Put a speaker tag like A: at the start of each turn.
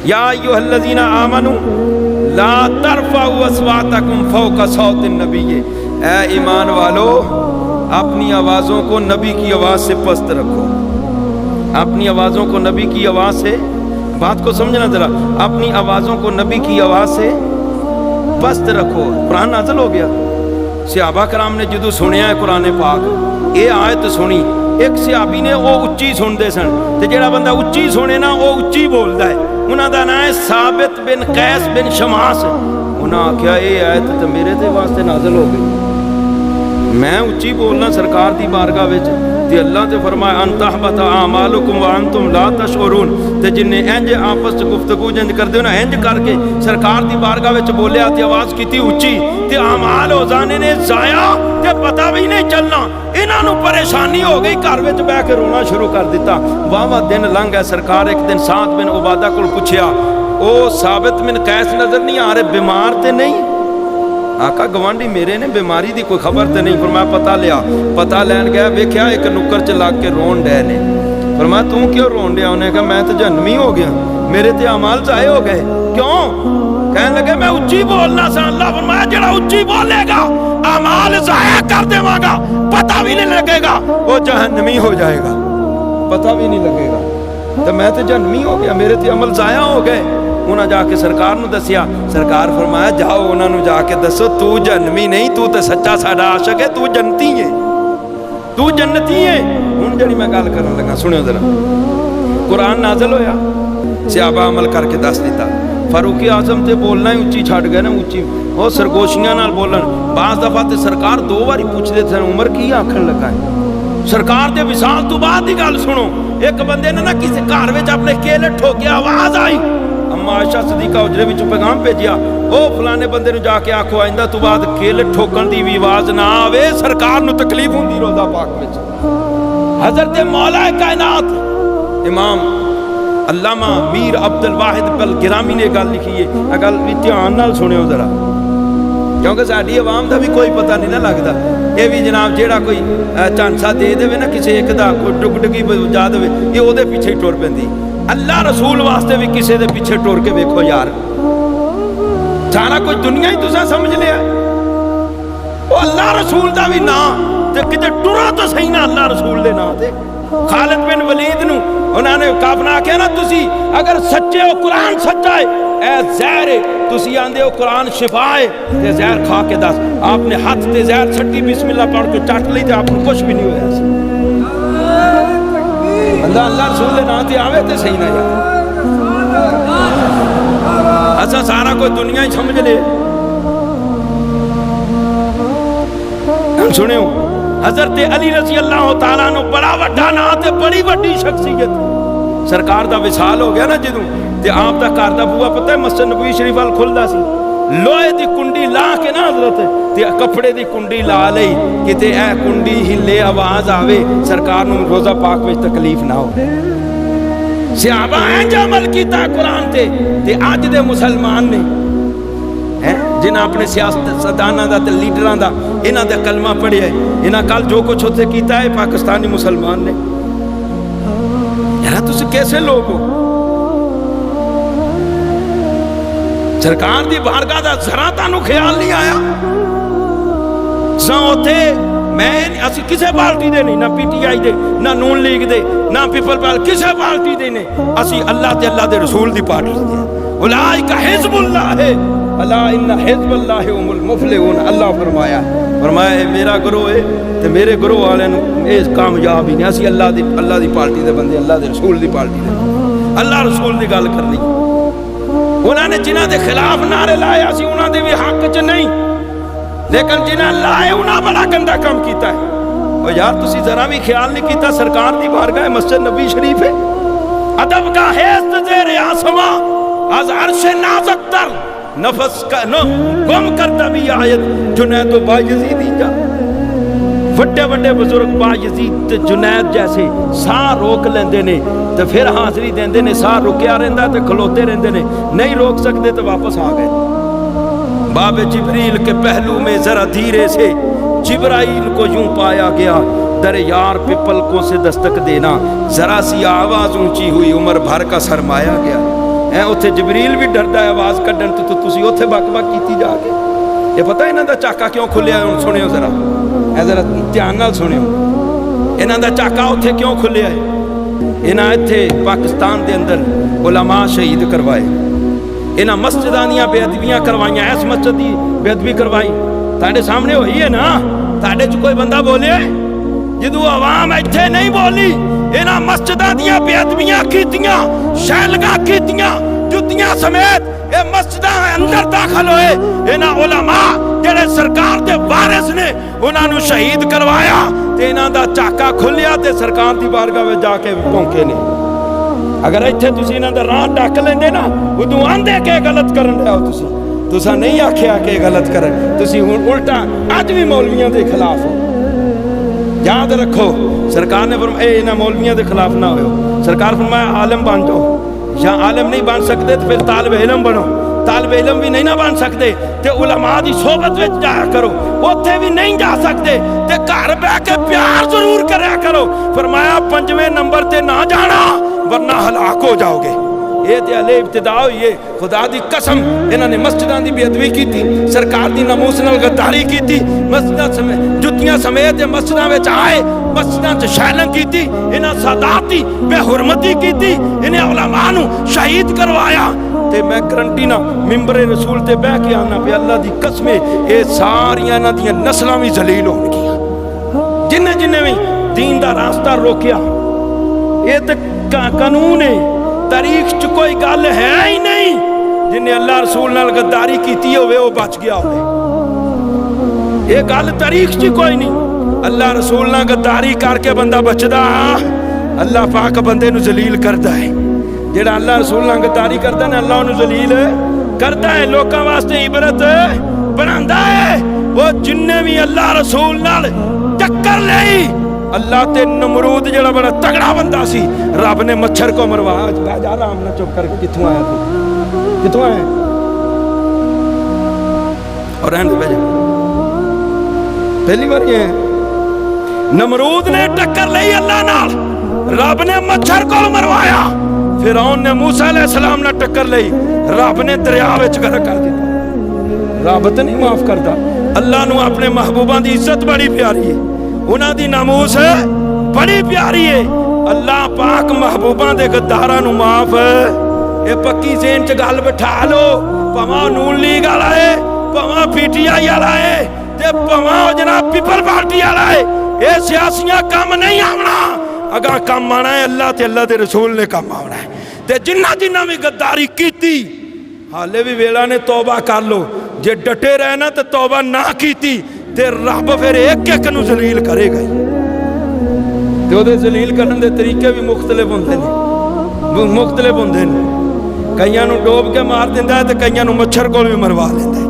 A: या अय्युहल्लज़ीना आमनू ला तरफ़अू अस्वातकुम फ़ौक़ सौतिन नबी, ऐ ईमान वालो अपनी आवाज़ों को नबी की आवाज़ से पस्त रखो। अपनी आवाज़ों को नबी की आवाज़ से, बात को समझना जरा, अपनी आवाज़ों को नबी की आवाज़ से पस्त रखो। कुरान नाज़िल हो गया, सहाबा कराम ने जो सुनिया है कुरान पाक, ये आयत सुनी, एक सहाबी ने वो उच्ची सुनते सन, तो जो बंदा उच्ची सुने ना वो उच्ची बोलता है। उन्होंने नाम है साबित बिन कैस बिन शमास। उन्हें आख्या ये आयत तो मेरे ते वास्ते नाज़िल हो गई, मैं उच्ची बोलना सरकार की बारगाह विच, ते अल्लाह ते फरमाया अंतहबत आमालुकुम व अंतुम ला तशउरून, ते जिन्हें इंज आपस च गुफ्तगू इंज करते हो ना, इंज करके सरकार की बारगाह विच बोलिया ते आवाज़ की उच्ची, ते आमाल हो जाने ने जाया, ते पता भी नहीं चलना। इन्हों परेशानी हो गई, घर में बह के रोना शुरू कर दिता। वाह दिन लंघ है, सरकार एक दिन साद बिन उबादा को पूछया, ओ साबित बिन कैस नजर नहीं आ रहे, बीमार तो नहीं? आका गवांढी मेरे ने बीमारी की कोई खबर तो नहीं। फरमाया पता लिया, पता लैन गया, वेख्या एक नुक्कर च लग के रोन डे ने। फरमाया तू क्यों रोन डया? उन्हें कहा मैं तो जहन्नमी हो गया, मेरे ते अमाल जाए हो गए। क्यों? कहने लगे मैं उच्ची बोलना सा। अल्लाह फरमाया जेड़ा उच्ची बोलेगा अमाल जाया कर देवांगा, पता भी नहीं लगेगा, वो जहन्नमी हो जाएगा, पता भी नहीं लगेगा। तो मैं तो जहन्नमी हो गया, मेरे ते अमल जाया हो गए। उन्हें जाके सरकार नूं दसिया, सरकार फरमाया जाओ उन्होंने जाके दसो तू जहन्नमी नहीं, तू तो सच्चा साडा आशिक है, तू जन्नती है, तू जन्नती है। हुण जिहड़ी मैं गल करन लगा सुनियो जरा, कुरान नाज़िल होया, सहाबा अमल करके दस दिता। फारूक आजम ते बोलना ही उच्ची छड़ गए ना, उच्ची और सरगोशियां नाल बोलन। बाज़ दफा ते सरकार दो बारी पूछते थे उमर की आखन लगा है। सरकार दे विसाल तो बाद की गल सुनो, एक बंदे ने ना किसी घर में अपने केले ठोके, आवाज आई, अम्मा आयशा सदीका उजरे विच पैगाम भेजिया, ओ फलाने बंदे नूं जाके आखो आइंदा तो बाद केले ठोकण दी भी आवाज ना आवे, सरकार नूं तकलीफ हुंदी रोज़ा पाक विच। हज़रत मौला कायनात इमाम अल्लामा मीर अब्दुल वाहिद बल गिरामी ने गल लिखी है, गल भी ध्यान नाल सुनियो जरा, क्योंकि साडी आवाम का भी कोई पता नहीं ना लगता। ये भी जनाब जेड़ा कोई झांसा दे देवे ना किसी एक दा, कोई डुगडगी बजा देवे, ये उहदे पीछे ही टुर पैंदी। अल्लाह रसूल वास्ते भी किसी के पीछे टुर के वेखो यार, सारा कुछ दुनिया ही तुसा समझ लिया। वो अल्लाह रसूल का भी ना ते किते टुरा तो सही ना अल्लाह रसूल दे नाम ते। खालिद बिन वलीद नूं उन्होंने काफना आख्या ना, तुसी अगर सच्चे हो कुरान सच्चा है, ए जहर है, तुसी आंदे हो कुरान शिफा है, ते जहर खा के दस। आपने हाथ ते जहर छट्टी बिस्मिल्लाह पढ़ के चट ली तो आपको कुछ भी नहीं होया। अल्लाह अल्लाह रसूल दे नाम ते आवे ते सही ना यार, अच्छा सारा कोई दुनिया ही समझ ले। सुनियो हजरत अली रज़ी अल्लाह तआला अन्हु बड़ा वड्डा नाम ते बड़ी वड्डी शख्सियत, सरकार दा विसाल हो गया ना जदों, ते आप दा घर दा बूआ पता है मस्जिद नबवी शरीफ वाल खुलदा सी, लोहे दी कुंडी ला के ना हजरत ते कपड़े दी कुंडी ला लई, किते ए कुंडी हिले आवाज आवे, सरकार नूं रोज़ा पाक विच तकलीफ ना हो। सहाबा इंज अमल कीता कुरान ते अज दे मुसलमान ने हैं जिन्हें अपने सियासतदानां दा ते लीडरां दा इन्हां दा कलमा पढ़िया, इन्हां कल जो कुछ उत्थे कीता है पाकिस्तानी मुसलमान ने। यार तुसीं कैसे लोग हो? सरकार की बारगाह का जरा तुहानूं ख्याल नहीं आया? उत्थे मैं असी किसी पार्टी दे नहीं, ना PTI दे, ना नून लीग दे, ना पीपल पार्टी, किसी पार्टी दे ने, असी अल्लाह ते अल्लाह दे रसूल दी पार्टी दे। उलाइका हिज़्बुल्लाह है, अला इन्ना हिज़्बल्लाहि हुमुल मुफ़्लिहून। अल्लाह फरमाया मेरा गुरु है ते मेरे गुरु वाले ये कामयाब ही नहीं। असी अल्लाह दी पार्टी दे बंदे, अल्लाह दे रसूल दी पार्टी दे, अल्लाह रसूल दी गल करनी। उन्होंने जिन्हां दे खिलाफ नारे लाए असी उन्हां दे भी हक च नहीं, लेकिन जिन्हें लाए उन्हें बड़ा गंदा काम किया है। और यार तुसी जरा भी ख्याल नहीं किया, सरकार की बारगाह मस्जिद नबी शरीफ है, अदब का हेस्त ज़ेरे आसमां अज़ अर्श नाज़क तर नफस का नो गुम करता भी आयत जुनैद तो बायज़ीद जा। वड्डे वड्डे बुजुर्ग बायज़ीद ते जुनैद जैसे साह रोक लेंदे ने तो फिर हाज़री देंदे ने, साह रुकिया रहिंदा ते खलोते रहंदे ने, नहीं रोक सकते तो वापस आ गए। बाबे जिब्रील के पहलू में जरा धीरे से जिब्राइल को यूं पाया गया, दर यार पिपलकों से दस्तक देना, जरा सी आवाज ऊंची हुई, उम्र भर का सरमाया गया। है उत्थे जबरील भी डरदा है आवाज़ कड्ढण तो तुसीं उत्थे बक-बक कीती जाके। ये पता इन्हां दा चाका क्यों खुलिया? हुण सुणियो जरा, ए जरा ध्यान नाल सुणियो, इन्हां दा चाका उत्थे क्यों खुलिया है? इन्हां इत्थे पाकिस्तान दे अंदर उलमा शहीद करवाए, इन्हां मस्जिदां दीयां बेअदबियां करवाइयां। इस मस्जिद की बेअदबी करवाई तुहाडे सामने होई है ना? तुहाडे च कोई बंदा बोले? जदों आवाम इत्थे नहीं बोली, इन्हां मस्जिदां दीयां बेअदबियां कीतियां, शैलगां कीतियां, जुत्तियां समेत ये मस्जिदां अंदर दाखिल होए। इन्हां उलमा जिहड़े सरकार दे वारिस ने उन्हां नूं शहीद करवाया ते इन्हां दा चाका खुलिया ते सरकार दी बारगाह विच जाके भौंके ने। अगर इत्थे तुसीं इन्हां दा राह ढक लेंदे ना, उदों आंदे के गलत करन रहे हो तुसीं। तुसां नहीं आखिया कि गलत करन, तुसीं हुण उल्टा अज भी मौलवियां दे खिलाफ हो। याद रखो, सरकार ने फरमाया इन्हां मौलवियां के खिलाफ ना हो। सरकार फरमाया आलम बन जाओ, या आलम नहीं बन सकते तो फिर तालिब इलम बनो। तालिब इलम भी नहीं ना बन सकते तो उलमा की सोबत में जाया करो। उत्थे भी नहीं जा सकते तो घर बह के प्यार जरूर करया करो। फरमाया 5वें नंबर ते ना जाना वरना हलाक हो जाओगे। ये तो हले इब्तिदा हुई है। खुदा दी कसम इन्होंने मस्जिदां दी बेअदबी की, सरकार दी नमूस नाल गद्दारी की, मस्जिदां समेत जुत्तियां समेत मस्जिदां विच आए, मस्जिदां च शैलिंग की, इन्हां सादात दी बेहुरमती की, इन्हें उलमा नूं शहीद करवाया। ते मैं गारंटी ना मिंबरे रसूल ते बह के आना पे अल्लाह दी कसमे ये सारियां इन्हां दियां नस्लां भी जलील होणगियां जिन्हें जिन्हें भी दीन दा रास्ता रोकिया। ये तो कानून है, तारीख च कोई गल है ही नहीं जिन्हें अल्लाह रसूल नाल गद्दारी की होवे वो बच गया होवे। ये गल तारीख च कोई नहीं। अल्लाह रसूल नाल गद्दारी करके बंदा बचदा, अल्लाह पाक बंदे नूं जलील करदा है। जेड़ा अल्लाह रसूल नाल गद्दारी करदा ना, अल्लाह उन्हें जलील करदा है, लोकां वास्ते इबरत बनांदा है। वो जिन्ने भी अल्लाह रसूल नाल टक्कर लई, अल्लाह ते नमरूद जेड़ा बड़ा तगड़ा बंदा सी, रब ने मच्छर को मरवाया। बह जा आराम ना, चुप करके। कित्थों आया तू? कित्थों आया? और रहने दे, बह जा। पहली बार ये नमरूद ने टक्कर ली अल्लाह नाल, रब ने मच्छर को मरवाया। फिरौन ने मूसा अलैहिस्सलाम ने टक्कर ली, रब ने दरिया विच गर्क कर दिता। रब तो नहीं माफ करता। अल्लाह नूं अपने महबूबा की इज्जत बड़ी प्यारी है, उन्हां दी नामूस बड़ी प्यारी है। अल्लाह पाक महबूबा दे गद्दारां नूं माफ। ये पक्की ज़हन च गल बिठा लो, भावें नून लीग वाला है, भावें PTI वाला है, ते भावें जनाब पीपल पार्टी वाला है, ये सियासियां कम नहीं आना। अगर कम आना है अल्लाह ते अल्लाह दे रसूल ने कम आना है। ते जिन्ना जिन्ना भी गद्दारी की, हाले भी वेला ने तौबा कर लो। जे डटे रहे ना तो तौबा ना की ते रब फिर एक एक नूं जलील करेगा ही। ते ओहदे जलील करने के तरीके भी मुख्तलिफ होंदे ने, मुख्तलिफ होंदे ने। कईयां नूं डोब के मार दिंदा है ते कईयां नूं मच्छर कोल भी मरवा लेंदा है।